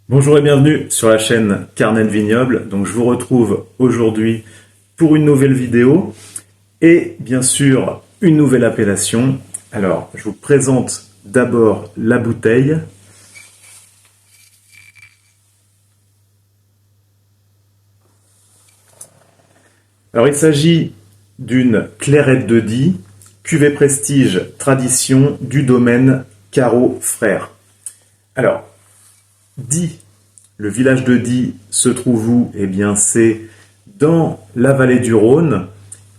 Bonjour et bienvenue sur la chaîne Carnet de Vignoble. Donc je vous retrouve aujourd'hui pour une nouvelle vidéo et bien sûr une nouvelle appellation. Alors je vous présente d'abord la bouteille. Alors il s'agit d'une Clairette de Die, cuvée prestige tradition du domaine Caro Frères. Alors, Die, le village de Die se trouve où? Eh bien, c'est dans la vallée du Rhône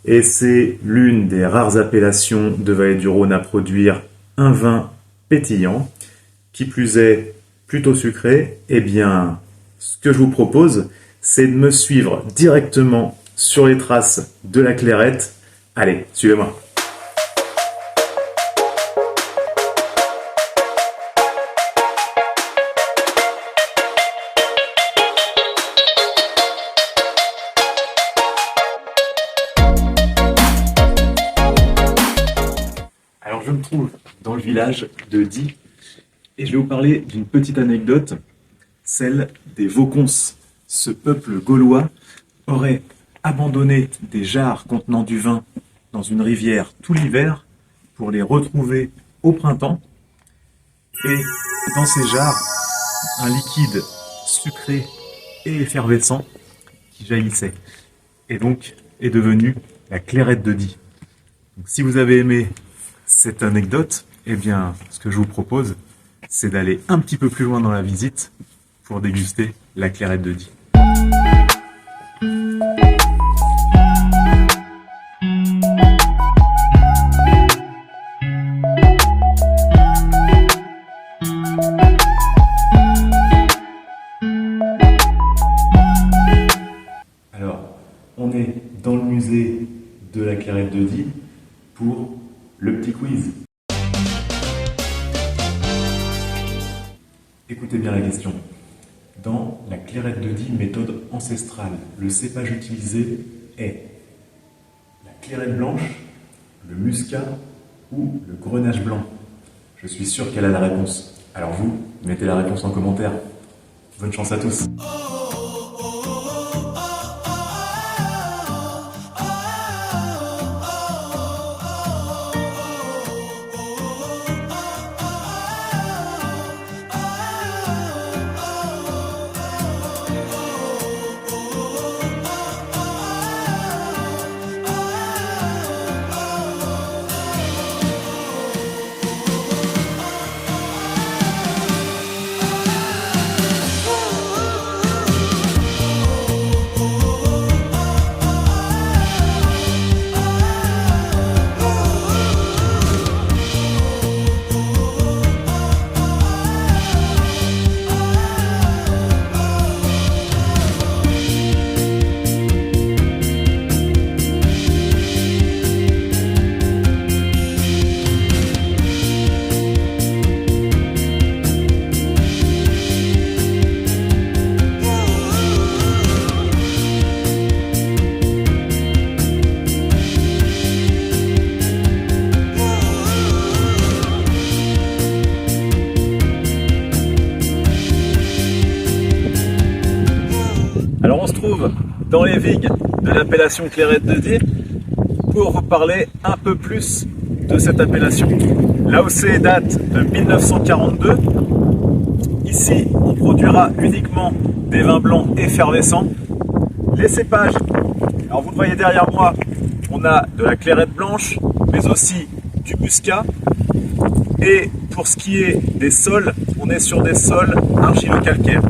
et c'est l'une des rares appellations de vallée du Rhône à produire un vin pétillant, qui plus est plutôt sucré. Eh bien, ce que je vous propose, c'est de me suivre directement sur les traces de la Clairette. Allez, suivez-moi. Alors je me trouve dans le village de Die et je vais vous parler d'une petite anecdote, celle des Vaucons. Ce peuple gaulois aurait abandonné des jarres contenant du vin dans une rivière tout l'hiver pour les retrouver au printemps. Et dans ces jarres, un liquide sucré et effervescent qui jaillissait. Et donc est devenu la Clairette de Die. Donc, si vous avez aimé cette anecdote, eh bien, ce que je vous propose, c'est d'aller un petit peu plus loin dans la visite pour déguster la Clairette de Die. Alors, on est dans le musée de la Clairette de Die pour le petit quiz. Écoutez bien la question. Dans la Clairette de Die méthode ancestrale, le cépage utilisé est la Clairette blanche, le muscat ou le grenache blanc? Je suis sûr qu'elle a la réponse. Alors vous, mettez la réponse en commentaire. Bonne chance à tous. Alors on se trouve dans les vignes de l'appellation Clairette de Die pour vous parler un peu plus de cette appellation. L'AOC date de 1942. Ici, on produira uniquement des vins blancs effervescents. Les cépages, alors vous le voyez derrière moi, on a de la Clairette blanche, mais aussi du muscat. Et pour ce qui est des sols, on est sur des sols argilo-calcaires.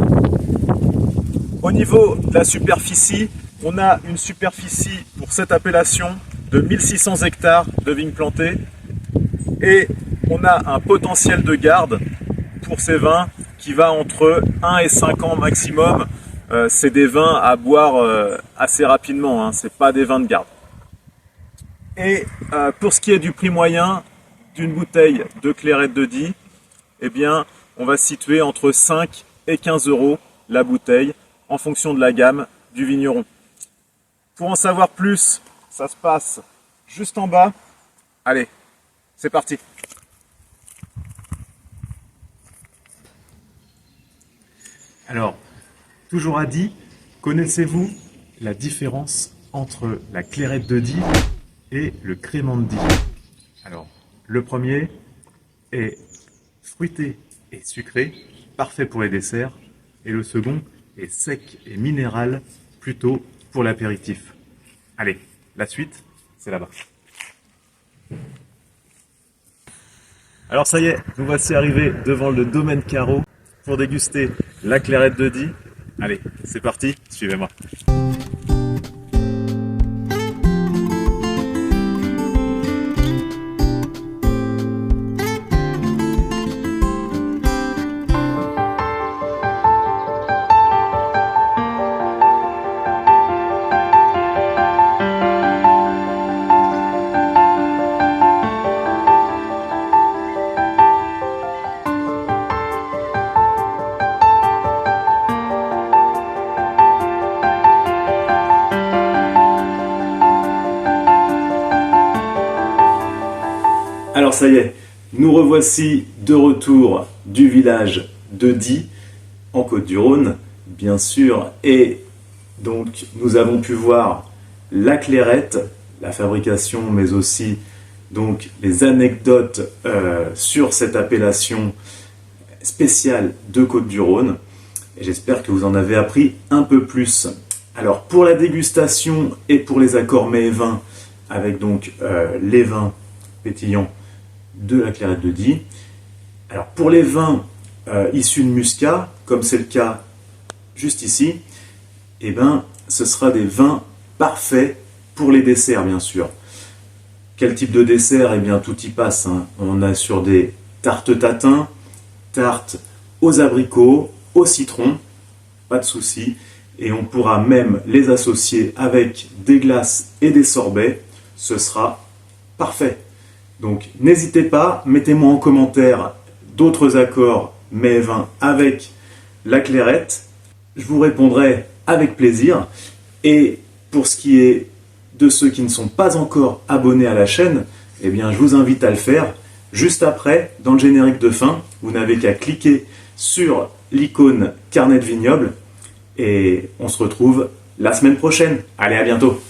Au niveau de la superficie, on a une superficie pour cette appellation de 1600 hectares de vignes plantées et on a un potentiel de garde pour ces vins qui va entre 1 et 5 ans maximum. C'est des vins à boire assez rapidement, hein, c'est pas des vins de garde. Et pour ce qui est du prix moyen d'une bouteille de Clairette de Die, eh bien, on va se situer entre 5 et 15 euros la bouteille, en fonction de la gamme du vigneron. Pour en savoir plus, ça se passe juste en bas. Allez, c'est parti. Alors, toujours à Die, connaissez-vous la différence entre la clairette de Die et le crément de Die? Alors, le premier est fruité et sucré, parfait pour les desserts, et le second est sec et minéral, plutôt pour l'apéritif. Allez, la suite, c'est là-bas. Alors ça y est, nous voici arrivés devant le domaine Carreau pour déguster la clairette de Die. Allez, c'est parti, suivez-moi. Alors ça y est, nous revoici de retour du village de Die, en Côtes-du-Rhône, bien sûr, et donc nous avons pu voir la clairette, la fabrication, mais aussi donc les anecdotes sur cette appellation spéciale de Côtes-du-Rhône. Et j'espère que vous en avez appris un peu plus. Alors pour la dégustation et pour les accords mets et vins, avec donc les vins pétillants de la clairette de Die. Alors pour les vins issus de Muscat, comme c'est le cas juste ici, eh ben, ce sera des vins parfaits pour les desserts, bien sûr. Quel type de dessert? Eh bien, tout y passe, hein. On a sur des tartes tatin, tartes aux abricots, au citron, pas de souci. Et on pourra même les associer avec des glaces et des sorbets. Ce sera parfait. Donc n'hésitez pas, mettez-moi en commentaire d'autres accords mets et vins avec la clairette. Je vous répondrai avec plaisir. Et pour ce qui est de ceux qui ne sont pas encore abonnés à la chaîne, eh bien je vous invite à le faire. Juste après, dans le générique de fin, vous n'avez qu'à cliquer sur l'icône carnet de vignoble et on se retrouve la semaine prochaine. Allez, à bientôt!